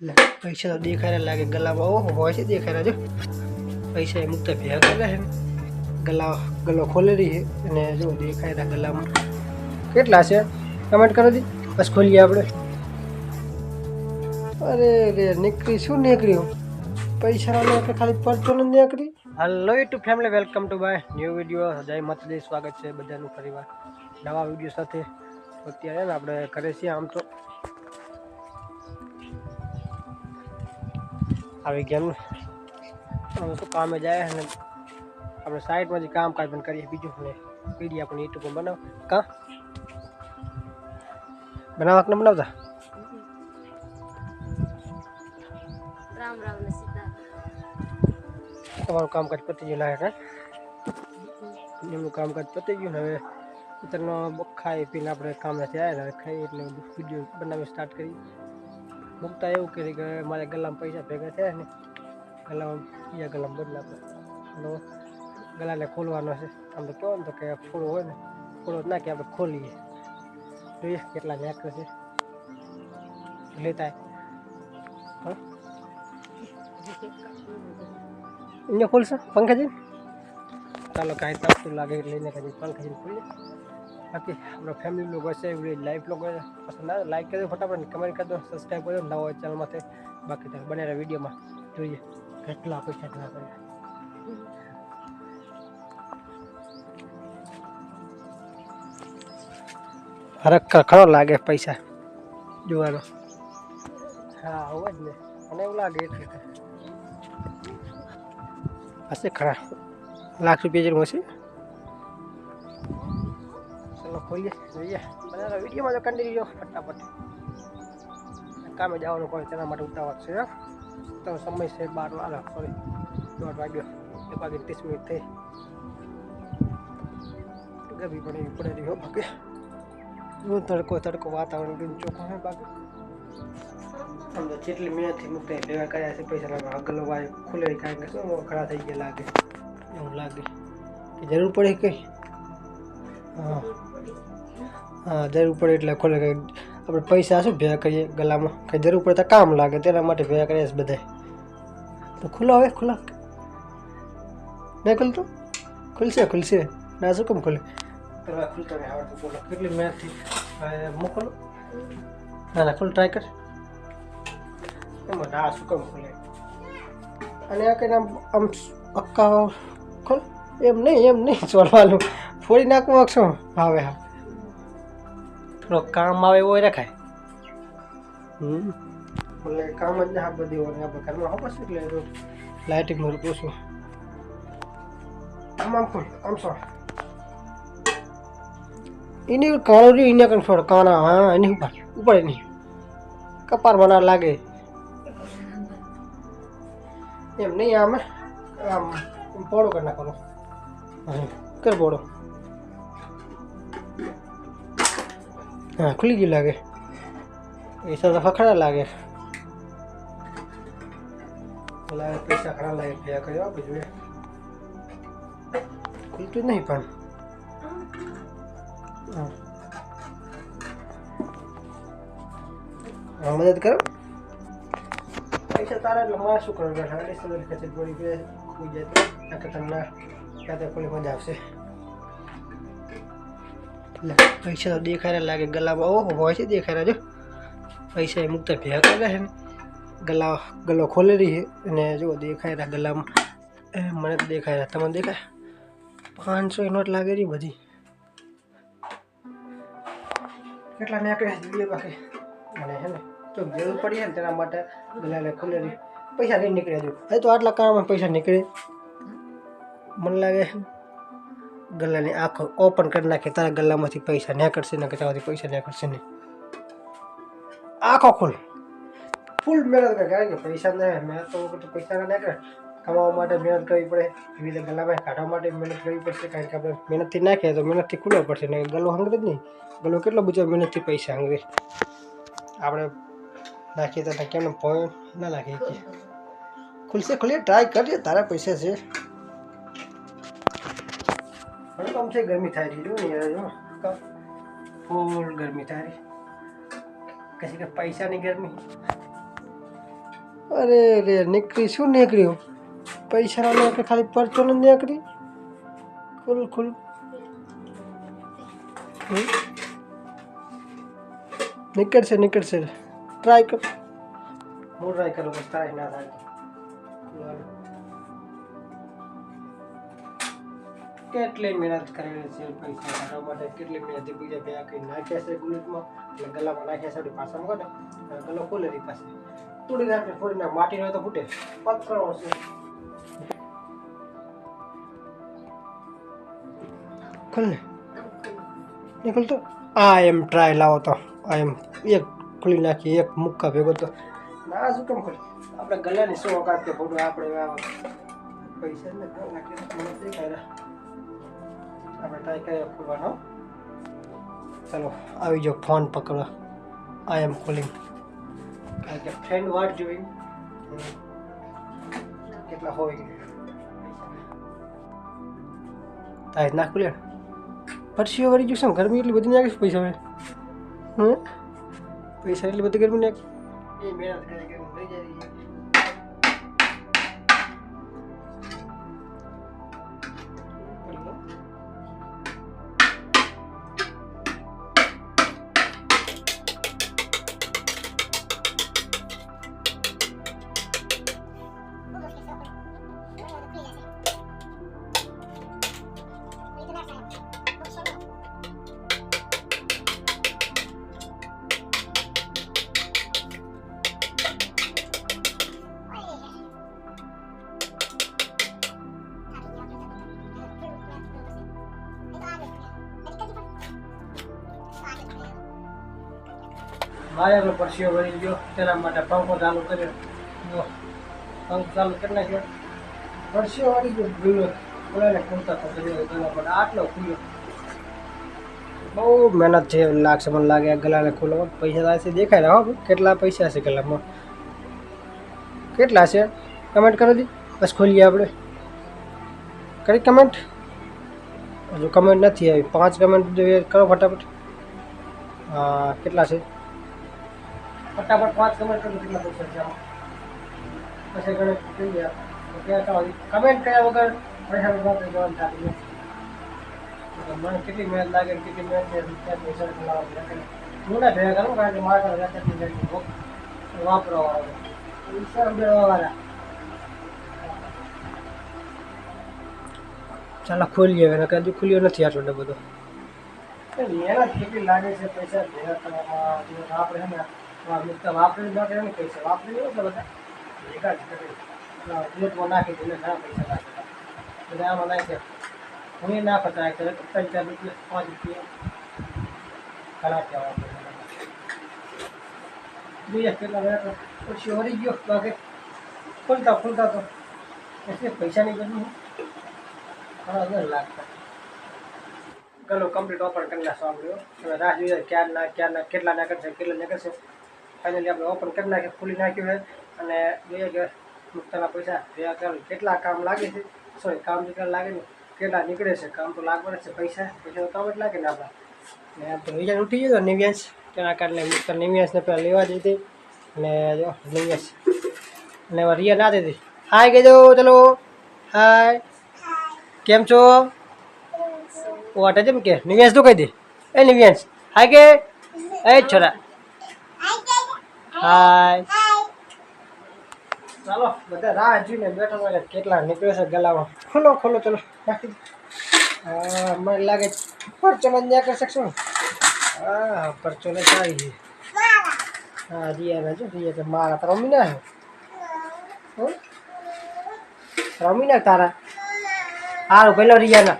पैसा तो देखाई लागे गला में ओहो હોય છે દેખાઈ રહ્યો પૈસા એ મુક્ત ભેગા કરેલા છે ગલા ગલો ખોલી રહી છે અને જો દેખાઈ રહ્યા ગલામાં કેટલા છે કમેન્ટ કરો દી બસ ખોલીએ આપણે અરે રે નીકળી શું નીકળ્યું પૈસા ને આપણે ખાલી પરચો ન નીકળી hello YouTube family welcome to my new video જય માતાજી સ્વાગત છે બધાનું ફરીવાર નવા વિડીયો સાથે અત્યારે ને આપણે કરે છીએ આમ તો આવી ગયા અમે તો કામે જાય અને આપણે સાઈડમાં જે કામકાજ પણ કરીએ બીજું ને વિડીયો આપણે યુટ્યુબ પર બનાવ બનાવક ને બનાવતા રામ રામ ને સીતા તમારું કામકાજ પતી ગયું લાગે એમનું કામકાજ પતી ગયું ને હવે ઉતરનો ખાઈ પીને આપણે કામેથી આવ્યા હવે ખાઈ એટલે વિડીયો બનાવવા સ્ટાર્ટ કરી મુકતા એવું કરી કે મારે ગલામાં પૈસા ભેગા થયા ને ગલામાં બીજા ગલામાં બદલા ગલાને ખોલવાનો છે આમ તો કહો ને તો કે ફૂળો હોય ને ફૂળો નાખી આપણે ખોલીએ જોઈએ કેટલા નાખે છે લેતા હા અહીંયા ખોલશે પંખાજી ચાલો કાંઈ તાપતું લાગે એટલે લઈને કાંઈ પંખાજી ખોલીએ બાકી આપણા ફેમિલી લોકો હશે લાઈફ લોકો પસંદ આવે લાઈક કરજો ફટાફટ કમેન્ટ કરજો સબસ્ક્રાઈબ કરજો નવો હોય ચેનલમાંથી બાકી તો બનેલા વિડીયોમાં જોઈએ કેટલા પૈસા ના કર્યા હરખ ખરો લાગે પૈસા જોવાનો હા હોય જ ને મને એવું લાગે એટલે હશે ખરા લાખ રૂપિયા જેવું હશે ચલો ખોલીએ જોઈએ બધા વિડીયોમાં જો કન્ટિન્યુ ફટાફટ કામે જવાનું કોઈ તેના માટે ઉતાવળ છે તો સમય છે 12 સોરી 1 વાગ્યો 1:30 થઈ ગરમી પણ એવી પડે રહી હો બાકી તડકો વાતાવરણ કેવું ચોખ્ખું છે બાકી આમ તો જેટલી મહેનતથી મૂકતા લેવા કર્યા છે પૈસા લાગે આગળ વાય ખુલે કાંઈ કે શું ખરા થઈ ગયા લાગે એવું લાગે કે જરૂર પડે કઈ હા હા જરૂર પડે એટલે ખોલે કંઈ આપણે પૈસા શું ભેગા કરીએ ગલામાં કંઈ જરૂર પડે તો કામ લાગે તેના માટે ભેગા કરીએ છે બધા તો ખુલ્લો હવે ખુલ્લા નહીં ખુલતો ખુલશે ના શું કેમ ખુલે પેલા ખુલતો નહીં આવડતું બોલો કેટલી મહેનતથી મોકલો ના ખુલ ટ્રાય કર એમાં ના શું કેમ ખુલે અને આ કંઈ આમ પક્કા ખોલ એમ નહીં ચોલવાનું ફોડી નાખવું શું હવે હા થોડો કામ આવે એવો રખાય એટલે કામ જ ના બધી હોય આપણે ઘરમાં ખબર છે એટલે લાઇટિંગ મારું પૂછું આમ ખોલ આમ સો એને કાળો રહ્યું એને કંઈ છોડ કાણા હા એની ઉપર નહીં કપાર બના લાગે એમ નહીં આમ પોળો કરી નાખવાનો કર પોળો હા ખુલી ગયું લાગે પૈસા તો ખરા લાગે પૈસા ખરા લાગે ભેગા કર્યો આપણે જોઈએ ખુલતું જ નહીં પણ હા મદદ કરો પૈસા તારા એટલે મારે શું કરવું કચેરી પડી ગઈ ખોઈ જાય તો તમને ક્યાં તો ખોલી મજા આવશે પૈસા તો દેખાઈ લાગે ગલામાં ઓહો હોય છે દેખાઈ રહ્યા જો પૈસા એ મુકતા ભેગા કરેલા છે ને ગલો ખોલી રહી છે અને જો દેખાઈ રહ્યા ગલામાં મને તો દેખાઈ રહ્યા તમને દેખાય 500 નોટ લાગે રહી બધી કેટલા નીકળે જોઈએ બાકી અને હે ને તો જરૂર પડી છે ને તેના માટે ગલાને ખોલી રહી પૈસા નહીં નીકળે જો હવે તો આટલા કામમાં પૈસા નીકળે મને લાગે ગલાની આંખો ઓપન કરી નાખે તારા ગલામાંથી પૈસા નીકળશે ને કે તારાથી પૈસા નીકળશે નહીં આંખો ખોલ ફૂલ મહેનત કરે કારણ કે પૈસા નહીં મહેનત તો પૈસા ના નીકળે કમાવા માટે મહેનત કરવી પડે એવી રીતે ગલામાં કાઢવા માટે મહેનત કરવી પડશે કારણ કે આપણે મહેનતથી નાખીએ તો મહેનતથી ખુલવા પડશે ને ગલો હંગરે જ નહીં ગલો કેટલો બધો મહેનતથી પૈસા હંગરે આપણે નાખીએ તો કેમ ભય ના નાખીએ કે ખુલશે ખુલીએ ટ્રાય કરીએ તારા પૈસા છે કમ છે ગરમી થાય રહી જો ફૂલ ગરમી થાય રહી કશી કે પૈસાની ગરમી અરે રે નીકળી શું નીકળ્યું પૈસા ના નીકળે ખાલી પરચો ન નીકળી ખુલ ખુલ નીકળશે નીકળશે ટ્રાય કર હું ટ્રાય કરું બસ ટ્રાય ના થાય કેટલી મહેનત કરેલી છે પૈસા કાઢવા માટે કેટલી મહેનત બીજા ભેગા કરી નાખ્યા છે બુલેટમાં એટલે ગલામાં નાખ્યા છે પાછા મૂકો ને ગલો ખોલે રહી પાસે તોડી નાખે ફોડી નાખ માટી હોય તો ફૂટે પથ્થરો છે ખોલ ને નીકળ તો આ એમ ટ્રાય લાવો તો આ એમ એક ખોલી નાખી એક મુક્કા ભેગો તો ના શું કેમ ખોલી આપણે ગલાની સો કાઢતે ફોટો આપણે પૈસા ને નાખી મને દેખાય આપણે ટ્રાય કરીએ ખોલવાનો ચાલો આવી જાઓ ફોન પકડો આઈ એમ કોલિંગ કારણ કે ફ્રેન્ડ વાટ જોઈંગ કેટલા હોય તાય ના ખુલે પરસીઓ વળી ગયું શું ગરમી એટલી બધી નાખીશ પૈસા હવે પૈસા એટલી બધી ગરમી નાખ એ મહેનત કરે કે લઈ જાય મારે આપણો પરસીઓ વળી ગયો તેના માટે પંખો ચાલુ કર્યો પંખો ચાલુ કરી નાખ્યો પરસીઓ વળી ગયો ભૂલો બોલાને ખોલતા તેના માટે આટલો ખુલ્યો બહુ મહેનત છે લાગશે મને લાગે ગલાને ખોલવા પૈસા થાય છે દેખાય હો કેટલા પૈસા છે ગલામાં કેટલા છે કમેન્ટ કરો દી બસ ખોલીએ આપણે કરી કમેન્ટ હજુ કમેન્ટ નથી આવી 5 કમેન્ટ કરો ફટાફટ હા કેટલા છે ફટાફટ 5 કમેન્ટ કરો કેટલા પૈસા છે આમાં પછી ગણિત થઈ ગયા કમેન્ટ કર્યા વગર પૈસા વાત જવાનું ચાલુ મને કેટલી મહેનત લાગે કેટલી મહેનત પૈસા લાવવા હું ના ભેગા કરું કારણ કે મારા વાપરવા વાળા પૈસા ઉમેરવા વાળા ચાલો ખોલીએ હવે હજુ ખુલ્યો નથી આટલો ડબ્બો બધો મહેનત કેટલી લાગે છે પૈસા ભેગા કરવામાં આપણે છે ને વાપરી નાખે ને પૈસા વાપરી એટલે બધા ભેગા જ કરે પ્લેટમાં નાખી દઈને ઘણા પૈસા નાખે બધા આમાં નાખે હું એ ના પતા 3-4 રૂપિયા 5 રૂપિયા ઘણા કહેવા જોઈએ કેટલા પછી વળી ગયો બાકી ખોલતા ખોલતા તો એટલે પૈસાની બધું ઘણા ઘર લાગતા ગલો કમ્પ્લીટ ઓપન કરી નાખો આપણે હવે રાહ જોઈએ ક્યારના કેટલા ના કરશે કેટલા ના કરશે ફાઇનલી આપણે ઓપન કરી નાખીએ ખોલી નાખ્યું છે અને જોઈએ કે મુક્તાના પૈસા ભેગા કરવા કેટલા કામ લાગે છે સોરી કામ જેટલા લાગે ને કેટલા નીકળે છે કામ તો લાગવાના છે પૈસા પૈસા કામ જ લાગે ને આપણા ને આમ તો વિચાર ઉઠી ગયો નિવ્યાંશ તેના કારણે મુક્તા નિવ્યાંશને પહેલાં લેવા દીધી અને જો નિવ્યાંશ અને એમાં રિયા ના દીધી હાય કહેજો ચલો હાય કેમ છો વાટે જેમ કે નિવ્યાંશ તું કહી દે એ નિવ્યાંશ હાય કે એ છોરા હાય ચાલો બધા રાહ જોઈને બેઠા લાગે કેટલા નીકળે છે ગલામાં ખોલો ખોલો ચલો નાખી હા મને લાગે પરચો ત્યાં કરી શકશો હા પરચો ને સારી છે હા રિયા જો રિયા કે મારા તો રમી ના રમી ના તારા સારું પેલો રિયાના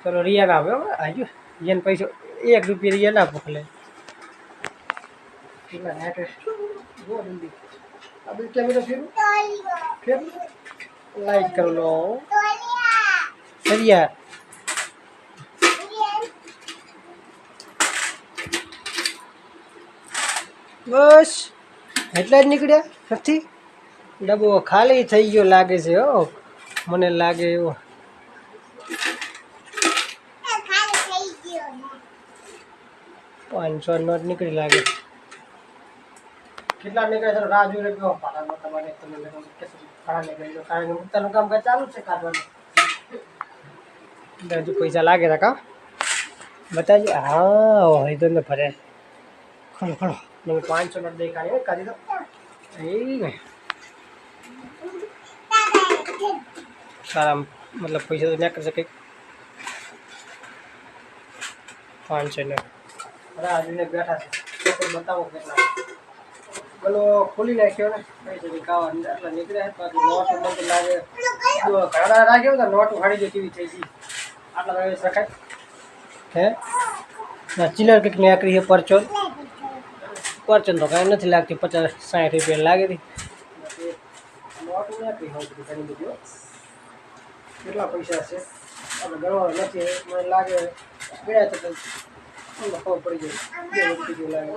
ચલો રિયા ના આવ્યો આજુ રિયાને પૈસો 1 રૂપિયા રિયા ના પકડે કેટલા નેટ જો જલ્દી अब कैमरा फिर लाइट कर लो सरिया बस એટલા જ નીકળ્યા નથી ડબ્બો ખાલી થઈ ગયો લાગે છે હો મને લાગે એવો 500 નોટ નીકળી લાગે કેટલા નીકળે છે રાહ જોઈ રહ્યો પાડાનો તમારે તમે લોકો કે કાઢા નીકળી ગયો કારણ કે મુક્તાનું કામ કાંઈ ચાલુ જ છે કાઢવાનું હજુ પૈસા લાગે તા કા બતાવજો હા હોય તો ને ભરે ખરો ખરો મને 500 નોટ દેખાડી કાઢી દો એ ને સારા मतलब पैसा तो ना कर सके 500 ने अरे आज ने बैठा છે તો बताओ કેટલા બોલો ખોલી નાખ્યો ને પૈસા નિકાવા એટલે નીકળે છે બાકી નોટ મને લાગે જો ઘણા રાખ્યો તો નોટ ફાડી દે કેવી થઈ ગઈ આટલા વાગે રખાય હે ના ચિલર કિક ને આકરી છે પરચોન તો કાંઈ નથી લાગતી 50-60 રૂપિયા લાગે હતી નોટ ને આકરી હોય ઘણી બધી કેટલા પૈસા છે આપણે ગણવા નથી મને લાગે ગયા તો ખબર પડી જાય બે વખત લાગે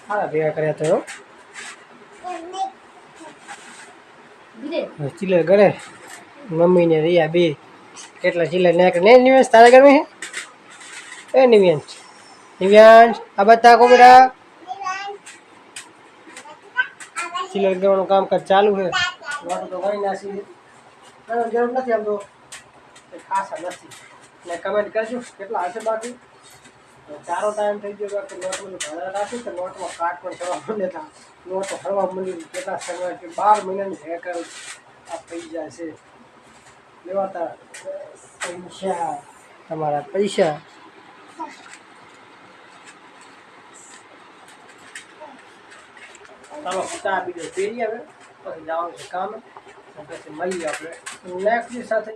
હા ભેગા કર્યા તો ચિલ્લર ગણે મમ્મીને રિયા બે કેટલા ચિલ્લર નાખે ને નિવ્યાંશ તારા ગમે હે એ નિવ્યાંશ આ બતા કો બેટા ચિલ્લર ગણવાનું કામકાજ ચાલુ છે નોટ તો ગણી નાખી જરૂર નથી આમ તો ખાસા નથી ને કમેન્ટ કરજો કેટલા હશે બાકી ચારો ટાઈમ થઈ ગયો બાકી નોટમાં ઘણા રાખી તો નોટમાં કાટ પણ કરવા માંડે હતા નોટ હળવા મંડી કેટલા સમય 12 મહિનાની ભેગા કરું આ પૈસા છે લેવાતા પૈસા તમારા પૈસા ચાલો ચા બીજો ફેરી આવે પછી જવાનું છે કામ પછી મળીએ આપણે નેક્સ્ટ સાથે